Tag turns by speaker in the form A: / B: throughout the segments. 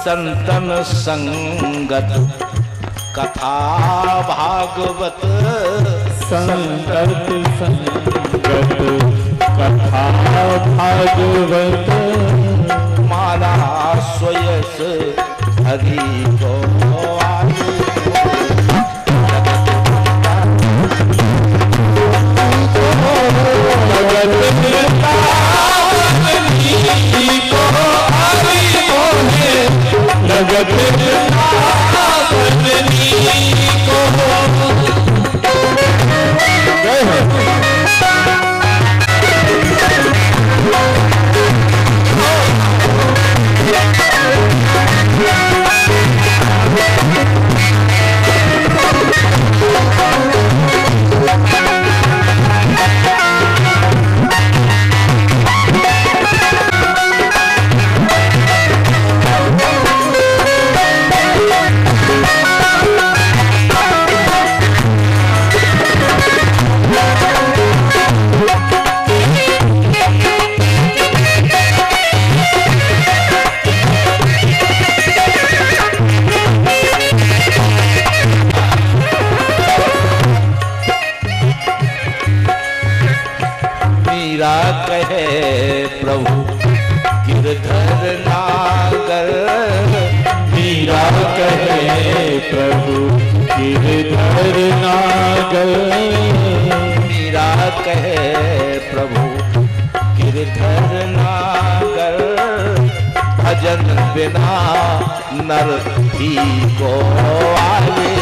A: संतन संगत कथा भागवत,
B: संगत संगत कथा भागवत,
A: माना स्वयस हरि को
B: जगत
A: कहे प्रभु गिरधर नागर,
B: मीरा कहे प्रभु गिरधर नागर,
A: मीरा कहे प्रभु गिरधर नागर, भजन बिना नर ही को आए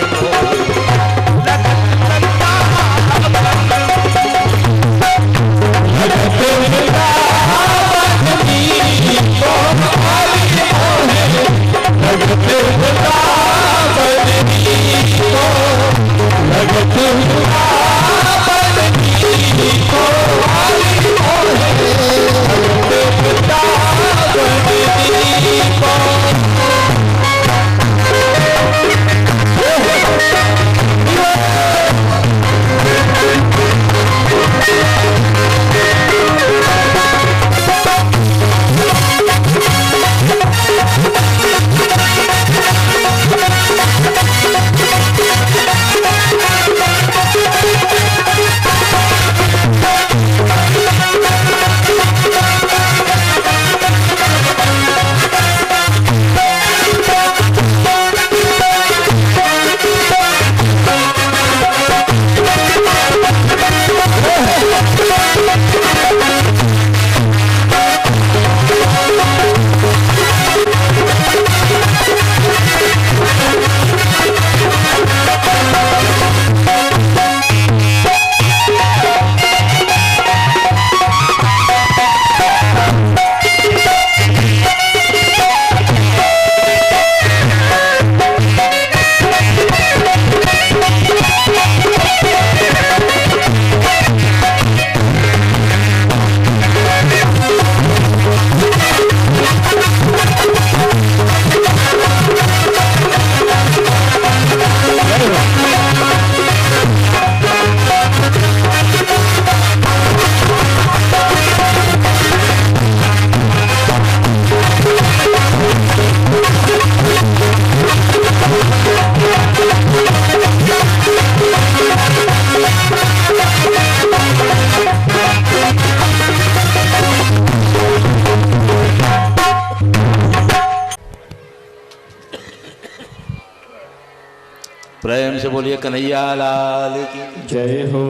A: से बोलिए कन्हैया लाल की
B: जय हो।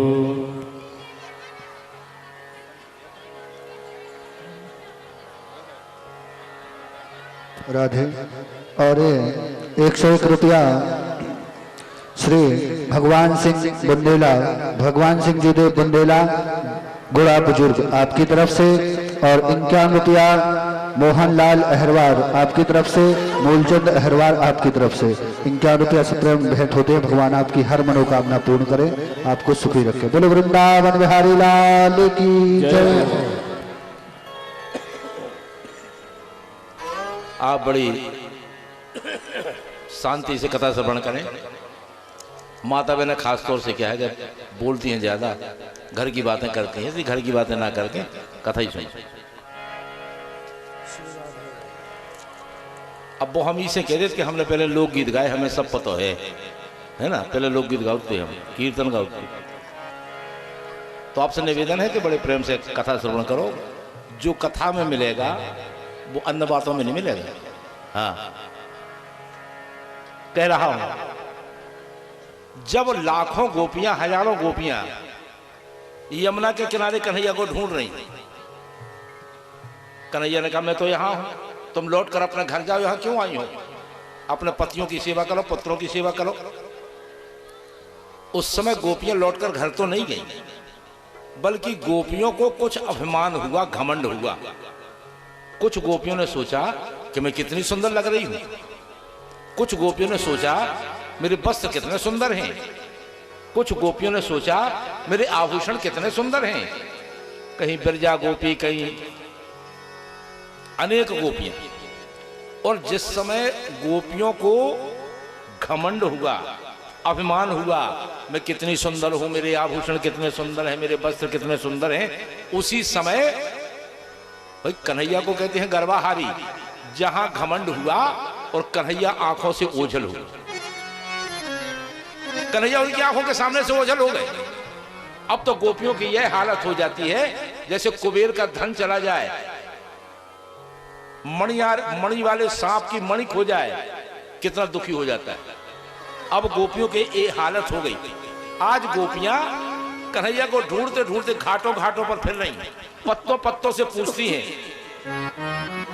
C: राधे। और 101 रुपया श्री भगवान सिंह बुंदेला, भगवान सिंह जी देव बुंदेला गुड़ा बुजुर्ग आपकी तरफ से, और 51 रुपया मोहनलाल अहरवार आपकी तरफ से, मूलचंद अहरवार आपकी तरफ से। 51 रुपया से प्रेम भेंट होते हैं। भगवान आपकी हर मनोकामना पूर्ण करे, आपको सुखी रखे। बोलो वृंदावन बिहारी लाल की जय।
A: आप बड़ी शांति से कथा श्रवण करें। माता बहनें खास तौर से क्या है कि बोलती हैं ज़्यादा, घर की बातें करती हैं, इसलिए घर की बातें ना करके कथा ही सुनिए। अब वो हम इसे कह रहे थे कि हमने पहले लोकगीत गाए, हमें सब पता है ना, पहले लोकगीत गाते हम, कीर्तन गाते। तो आपसे निवेदन है कि बड़े प्रेम से कथा श्रवण करो। जो कथा में मिलेगा वो अन्य बातों में नहीं मिलेगा। हाँ, कह रहा हूं, जब लाखों गोपियां, हजारों गोपियां यमुना के किनारे कन्हैया को ढूंढ रही, कन्हैया ने कहा मैं तो यहां हूं, तुम लौट कर अपने घर जाओ, यहां क्यों आई हो? अपने पतियों की सेवा करो, पुत्रों की सेवा करो। उस समय गोपियां लौटकर घर तो नहीं गई, बल्कि गोपियों को कुछ अभिमान हुआ, घमंड हुआ। कुछ गोपियों ने सोचा कि मैं कितनी सुंदर लग रही हूं, कुछ गोपियों ने सोचा मेरे वस्त्र कितने सुंदर हैं, कुछ गोपियों ने सोचा मेरे आभूषण कितने सुंदर हैं। कहीं बिरजा गोपी, कहीं अनेक गोपियां। और जिस समय गोपियों को घमंड हुआ, अभिमान हुआ, मैं कितनी सुंदर हूं, मेरे आभूषण कितने सुंदर हैं, मेरे वस्त्र कितने सुंदर हैं, उसी समय भाई कन्हैया को कहते हैं गर्वाहारी। जहां घमंड हुआ और कन्हैया आंखों से ओझल हुआ, कन्हैया उनकी आंखों के सामने से ओझल हो गए। अब तो गोपियों की यह हालत हो जाती है जैसे कुबेर का धन चला जाए, मणि वाले सांप की मणि खो जाए, कितना दुखी हो जाता है। अब गोपियों की ये हालत हो गई। आज गोपियां कन्हैया को ढूंढते ढूंढते घाटों घाटों पर फिर रही हैं, पत्तों पत्तों से पूछती हैं,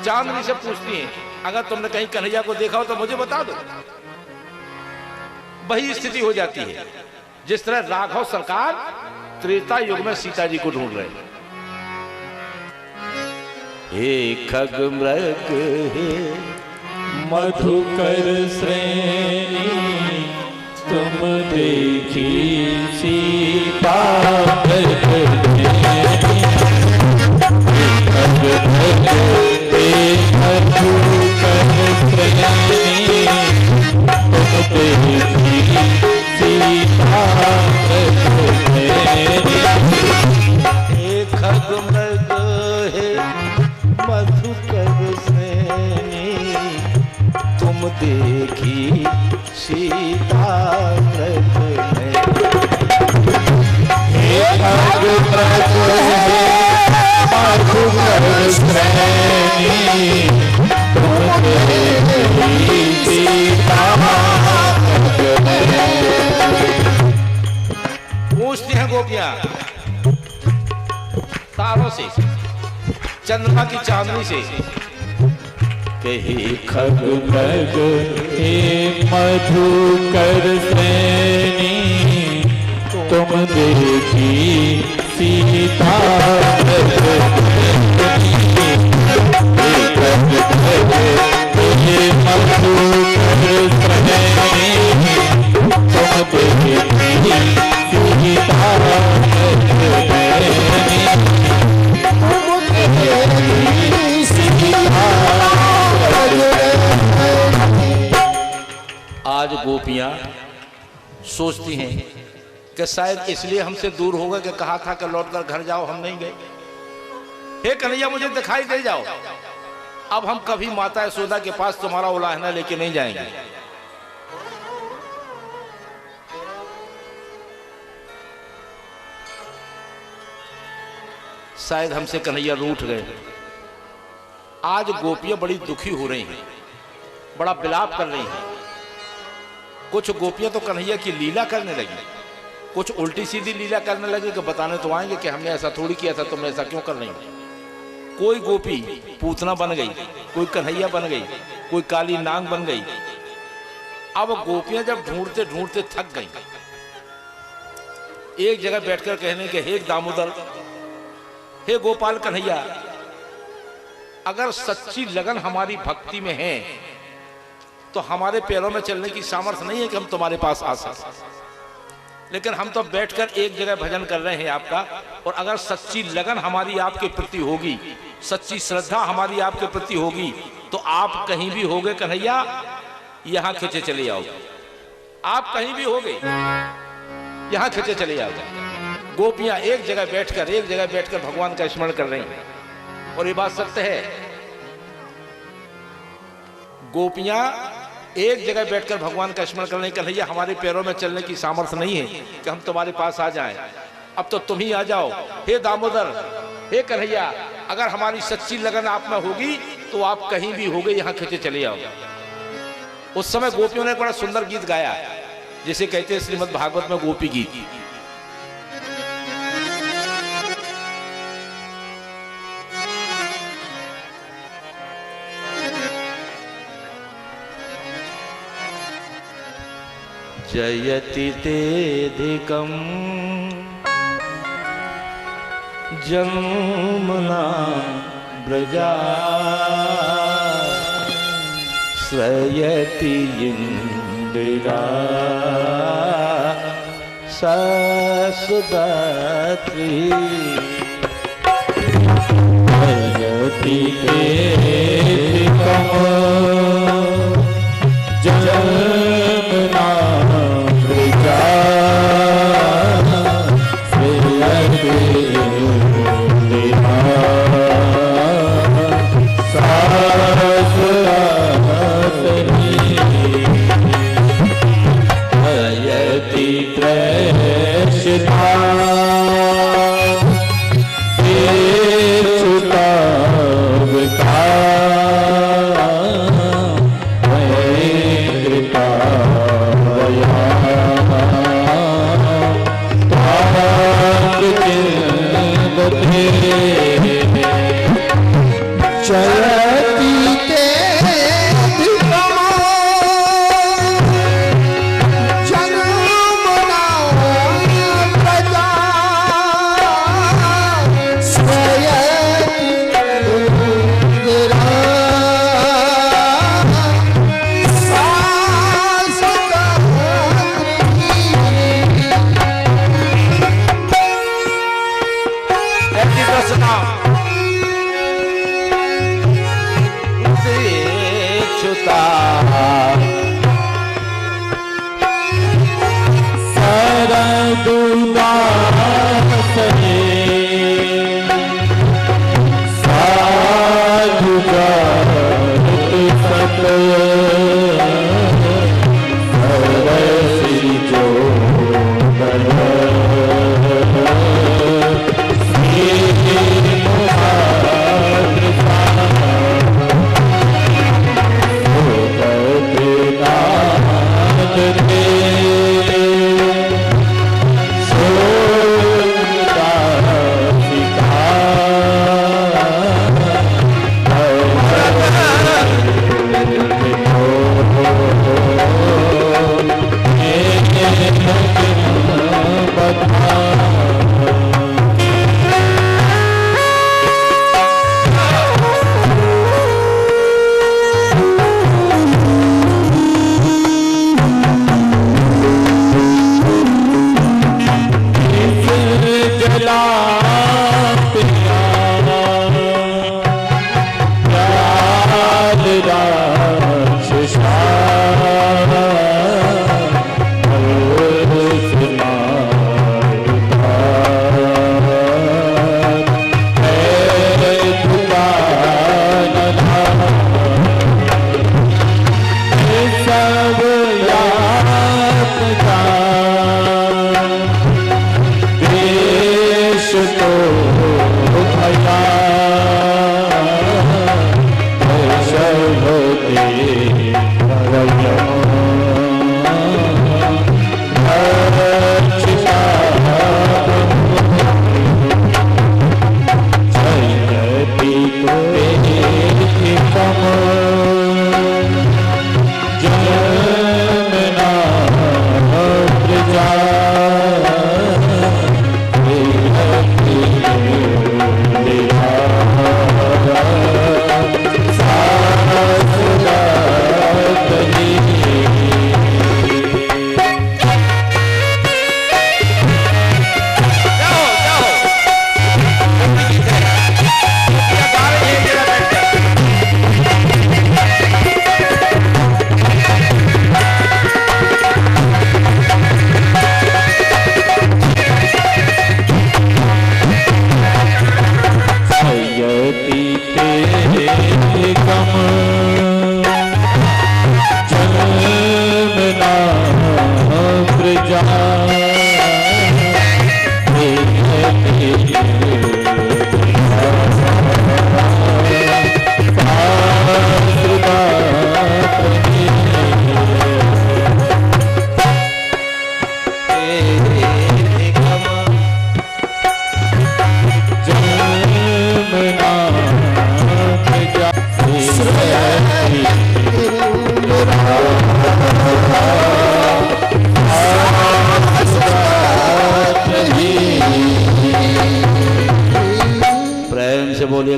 A: चांदनी से पूछती हैं, अगर तुमने कहीं कन्हैया को देखा हो तो मुझे बता दो। वही स्थिति हो जाती है जिस तरह राघव सरकार त्रेता युग में सीता जी को ढूंढ रहे हैं। हे खग मृग हे
B: मधुकर श्रेणी, तुम देखी सीता
A: देखी सीता पूछती हैं गोपियां तारों से, चंद्रमा की चांदनी से,
B: कही खग मृग हे मधुकर श्रेणी, तुम देखी सीता
A: आज गोपियां सोचती हैं कि शायद इसलिए हमसे दूर हो गए कि कहा था कि लौटकर घर जाओ, हम नहीं गए। हे कन्हैया मुझे दिखाई दे जाओ, अब हम कभी माता यशोदा के पास तुम्हारा उलाहना लेके नहीं जाएंगे। शायद हमसे कन्हैया रूठ गए। आज गोपियां बड़ी दुखी हो रही हैं, बड़ा विलाप कर रही हैं। कुछ गोपियां तो कन्हैया की लीला करने लगी, कुछ उल्टी सीधी लीला करने लगी कि बताने तो आएंगे कि हमने ऐसा थोड़ी किया था, तुम ऐसा क्यों कर रही हो। कोई गोपी पूतना बन गई, कोई कन्हैया बन गई, कोई काली नांग बन गई। अब गोपियां जब ढूंढते ढूंढते थक गई, एक जगह बैठकर कहने के हे दामोदर, हे गोपाल कन्हैया, अगर सच्ची लगन हमारी भक्ति में है तो हमारे पैरों में चलने की सामर्थ्य नहीं है कि हम तुम्हारे पास आ सकें, लेकिन हम तो बैठकर एक जगह भजन कर रहे हैं आपका। और अगर सच्ची लगन हमारी आपके प्रति होगी, सच्ची श्रद्धा हमारी आपके प्रति होगी, तो आप कहीं भी होगे कन्हैया, यहां खींचे चले आओगे। आप कहीं भी होगे, यहां खींचे चले आओगे। गोपियां एक जगह बैठकर भगवान का स्मरण कर रही हैं। और ये बात सत्य है, गोपियां एक जगह बैठकर भगवान का स्मरण कर रही, कन्हैया हमारे पैरों में चलने की सामर्थ्य नहीं है कि हम तुम्हारे पास आ जाएं, अब तो तुम ही आ जाओ। हे दामोदर, हे कन्हैया, अगर हमारी सच्ची लगन आप में होगी तो आप कहीं भी होगे, यहां खींचे चले आओ। उस समय गोपियों ने बड़ा सुंदर गीत गाया, जिसे कहते हैं श्रीमद् भागवत में गोपी गीत। जयति तेधिकं जन्मना व्रजा श्रयति इंदिरा ससुदात्री।
B: जयति तेधिकं जन्मना व्रजा श्रयति इंदिरा ससुदात्री। जयति त्रयशिता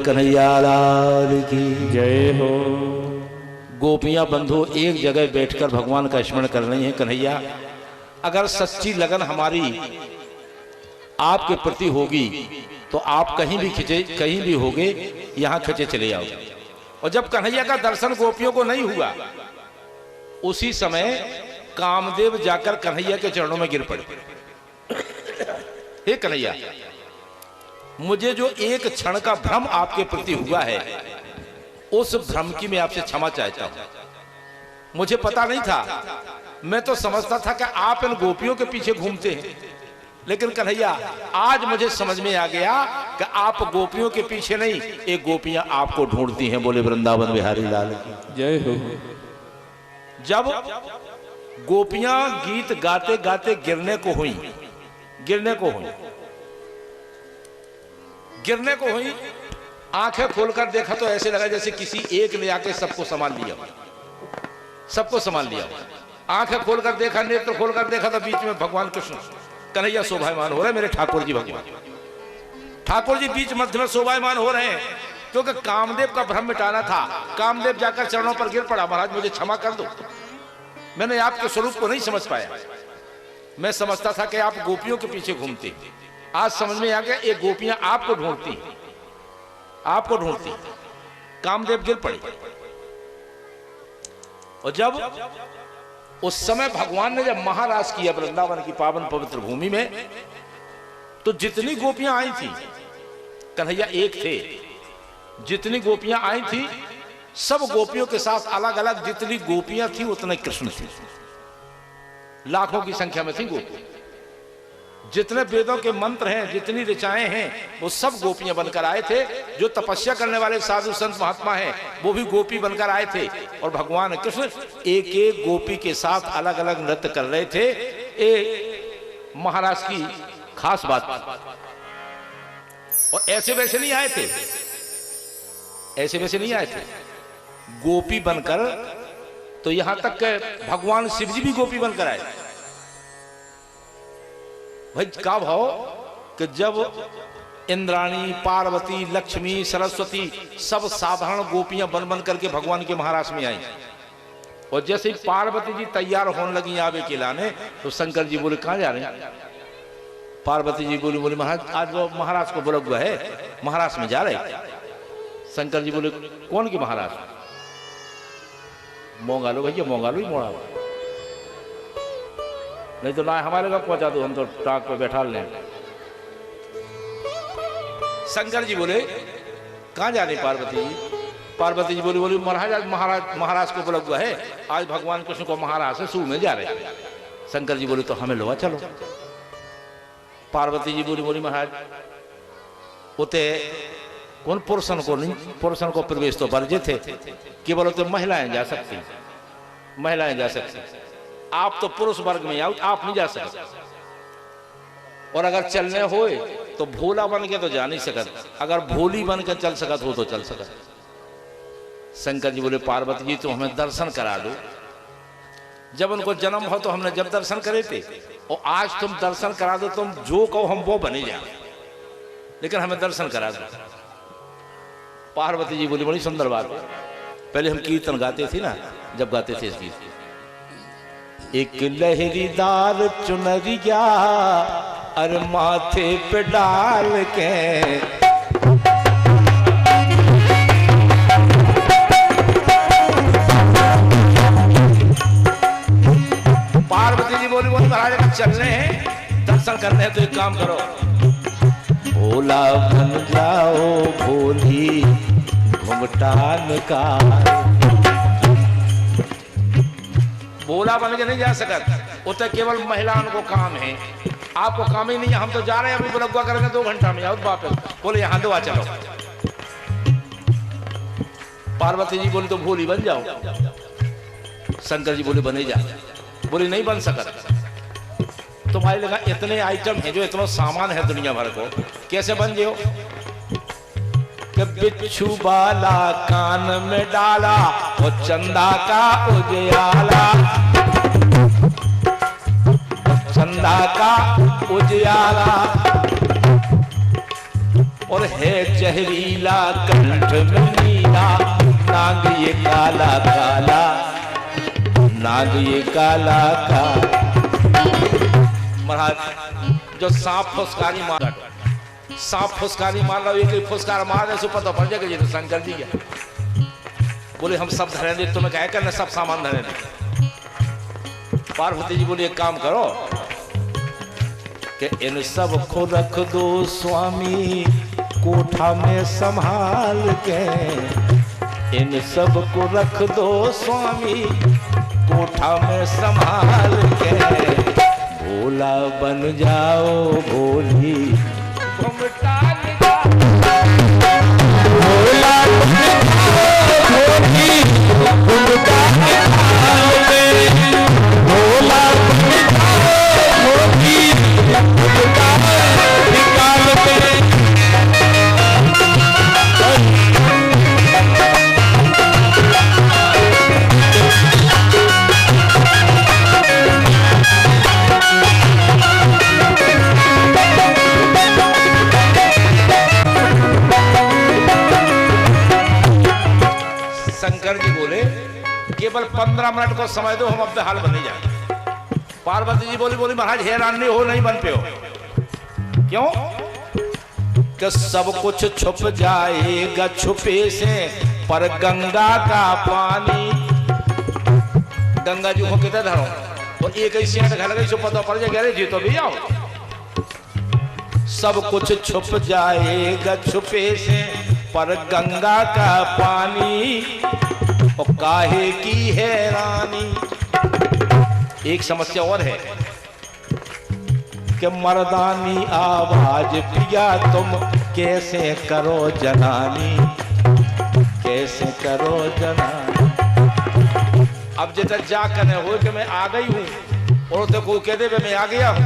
A: कन्हैया लाल की।
B: जय हो।
A: गोपियां बंधु एक जगह बैठकर भगवान का स्मरण कर रही हैं। कन्हैया, अगर सच्ची लगन हमारी आपके प्रति होगी तो आप कहीं भी खिंचे, कहीं भी होगे, यहां खिंचे चले आओ। और जब कन्हैया का दर्शन गोपियों को नहीं हुआ, उसी समय कामदेव जाकर कन्हैया के चरणों में गिर पड़े। हे कन्हैया, मुझे जो एक क्षण का भ्रम आपके प्रति हुआ है, उस भ्रम की मैं आपसे क्षमा चाहता हूं। मुझे पता नहीं था, मैं तो समझता था कि आप इन गोपियों के पीछे घूमते हैं, लेकिन कन्हैया आज मुझे समझ में आ गया कि आप गोपियों के पीछे नहीं, एक गोपियां आपको ढूंढती हैं। बोले वृंदावन बिहारी लाल की
B: जय हो।
A: जब गोपियां गीत गाते गाते गिरने को हुई, आंखें खोलकर देखा तो ऐसे लगा जैसे किसी एक ने आके सबको संभाल लिया। आंखें खोलकर देखा, नेत्र खोलकर देखा तो बीच में भगवान कृष्ण कन्हैया शोभायमान हो रहे। मेरे ठाकुर जी भगवान ठाकुर जी बीच मध्य में शोभायमान हो रहे हैं, क्योंकि कामदेव का भ्रम मिटाना था। कामदेव जाकर चरणों पर गिर पड़ा, महाराज मुझे क्षमा कर दो, मैंने आपके स्वरूप को नहीं समझ पाया। मैं समझता था कि आप गोपियों के पीछे घूमते, आज समझ में आ गया ये गोपियां आपको ढूंढती। कामदेव गिर पड़े। और जब उस समय भगवान ने जब महाराज किया वृंदावन की पावन पवित्र भूमि में, तो जितनी गोपियां आई थी, कन्हैया एक थे, जितनी गोपियां आई थी सब गोपियों के साथ अलग अलग जितनी गोपियां थी उतने कृष्ण थी। लाखों की संख्या में थी गोपी। जितने वेदों के मंत्र हैं, जितनी ऋचाएं हैं, वो सब गोपियां बनकर आए थे। जो तपस्या करने वाले साधु संत महात्मा हैं, वो भी गोपी बनकर आए थे। और भगवान कृष्ण एक एक गोपी के साथ अलग अलग नृत्य कर रहे थे। ये महाराज की खास बात। और ऐसे वैसे नहीं आए थे, गोपी बनकर। तो यहां तक कि भगवान शिव जी भी गोपी बनकर आए। भाई का भाव कि जब इंद्राणी, पार्वती, लक्ष्मी, सरस्वती सब साधारण गोपियां बन बन करके भगवान के महाराज में आई, और जैसे ही पार्वती जी तैयार होने लगी आवे के लाने, तो शंकर जी बोले कहां जा रहे हैं? पार्वती जी बोले महाराज आज वो महाराज को बुला हुआ है, महाराज में जा रहे। शंकर जी बोले कौन की महाराज? मोंगालो भैया, मोंगालो ही मोड़ा, नहीं तो ना हमारे घर पहुंचा दो, हम तो टाक पे बैठा लें। शंकर जी बोले कहां जा रहे पार्वती जी? पार्वती जी बोली महाराज आज महाराज को बुला हुआ है, आज भगवान कृष्ण को महाराज से सू में जा रहे। शंकर जी बोले तो हमें लो चलो। पार्वती जी बोली महाराज उते कौन पुरुषन को प्रवेश तो वर्ज्य थे, केवल तो महिलाएं जा सकती, आप तो पुरुष वर्ग में आओ, आप नहीं जा सकते। और अगर चलने होए तो भोला बन के तो जा नहीं सकत, अगर भोली बन के चल सकत हो तो चल सकत। शंकर जी बोले पार्वती जी तो हमें दर्शन करा दो। जब उनको जन्म हो तो हमने जब दर्शन करे थे, और आज तुम दर्शन करा दो, तुम जो कहो हम वो बने जाए, लेकिन हमें दर्शन करा दो। पार्वती जी बोली बड़ी सुंदर बात है। पहले हम कीर्तन गाते थे ना, जब गाते थे इस गीत, एक लहरीदार चुनरिया अर माथे पे डाल के, पार्वती जी बोली महाराज चल रहे हैं, दर्शन करने हैं, तो एक काम करो, भोला बन जाओ भोली घुंघटान का। भोला बन के नहीं जा सकत, उते केवल महिलाओं को काम है, आपको काम ही नहीं है। हम तो जा रहे हैं, अभी बुलगुआ करेंगे 2 घंटा में, आओ बाप बोले यहाँ दो आ चलो। पार्वती जी बोली तो भोली बन जाओ। शंकर जी बोले बने जा, बोली नहीं बन सकत। तुम्हारे लगा इतने आइटम हैं, जो इतना सामान है दुनिया भर को, कैसे बन जाओ? कि बिच्छू बाला कान में डाला, और चंदा का उजियाला, चंदा का उजियाला, और है जहरीला कंठ में नीला, नाग ये काला काला, नाग ये काला का। महाराज जो सांप फुसकारी मार, सांप फुसकारी मार रहा, एक फुसकार मारने से पता पड़ जाएगा ये तो शंकर जी क्या। बोले हम सब धरे दे, तुम्हें क्या करना, सब सामान धरे दे। पार्वती जी बोले एक काम करो कि इन सब को रख दो स्वामी कोठा में संभाल के, इन सब को रख दो स्वामी कोठा में संभाल के, भोला बन जाओ भोली घुमटा भोला बन जाओ भोली घुमटा भोला बन जाओ भोली घुमटा निकाल के। शंकर जी बोले केवल 15 मिनट को समय दो, हम अपने हाल बने जाए। पार्वती जी बोली बोली महाराज हैरान नहीं हो, नहीं बन पे हो। क्यों कि सब कुछ छुप जाएगा छुपे से, पर गंगा का पानी, गंगा जी को कितना धरो और एक ही सेंट घर गई, पता पड़ जाएगा अरे जी तो भी आओ। सब कुछ छुप जाएगा छुपे से, पर गंगा का पानी और काहे की हैरानी। एक समस्या और है कि मर्दानी आवाज पिया तुम कैसे करो जनानी, कैसे करो जनानी। अब जितना जा करने हो कि मैं आ गई हूं और तो कोई कह दे मैं आ गया हूं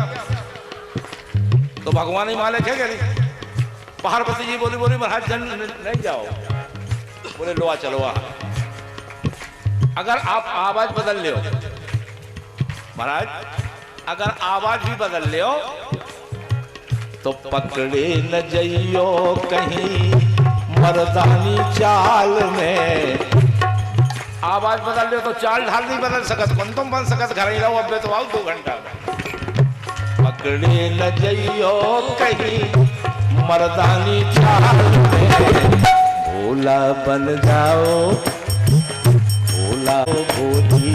A: तो भगवान ही मालिक है क्या नहीं। पार्वती जी बोली बोली महाराज जन नहीं जाओ। बोले लो आ चलो आ। अगर आप आवाज बदल ले महाराज, अगर आवाज भी बदल ले तो पकड़े न जइयो कहीं मर्दानी चाल में। आवाज बदल ले तो चाल ढाल नहीं बदल सकत, कौन तुम बन सकत, घर ही रहो अब तो आओ 2 घंटा में। पकड़े न जइयो कहीं मर्दानी चाल में, भोला बन जाओ भोला भोली,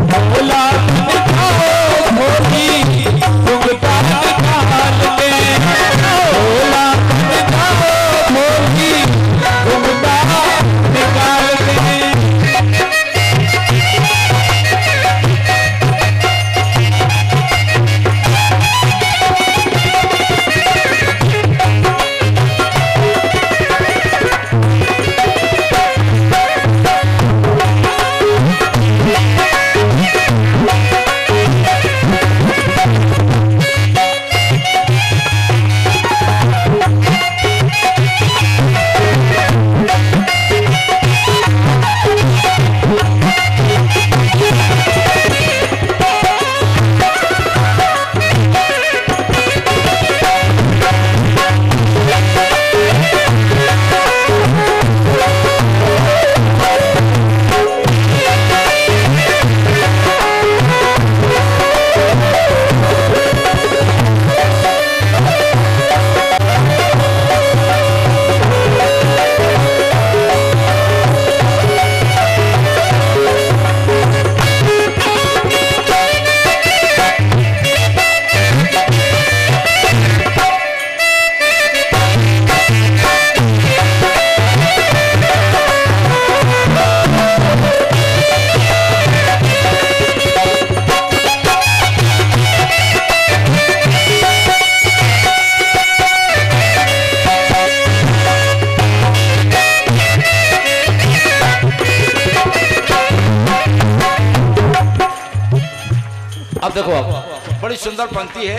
A: भोला बन जाओ भोली घुंघटा निकाल के, भोला बन जाओ भोली घुंघटा निकाल के। अब देखो अब बड़ी सुंदर पंक्ति है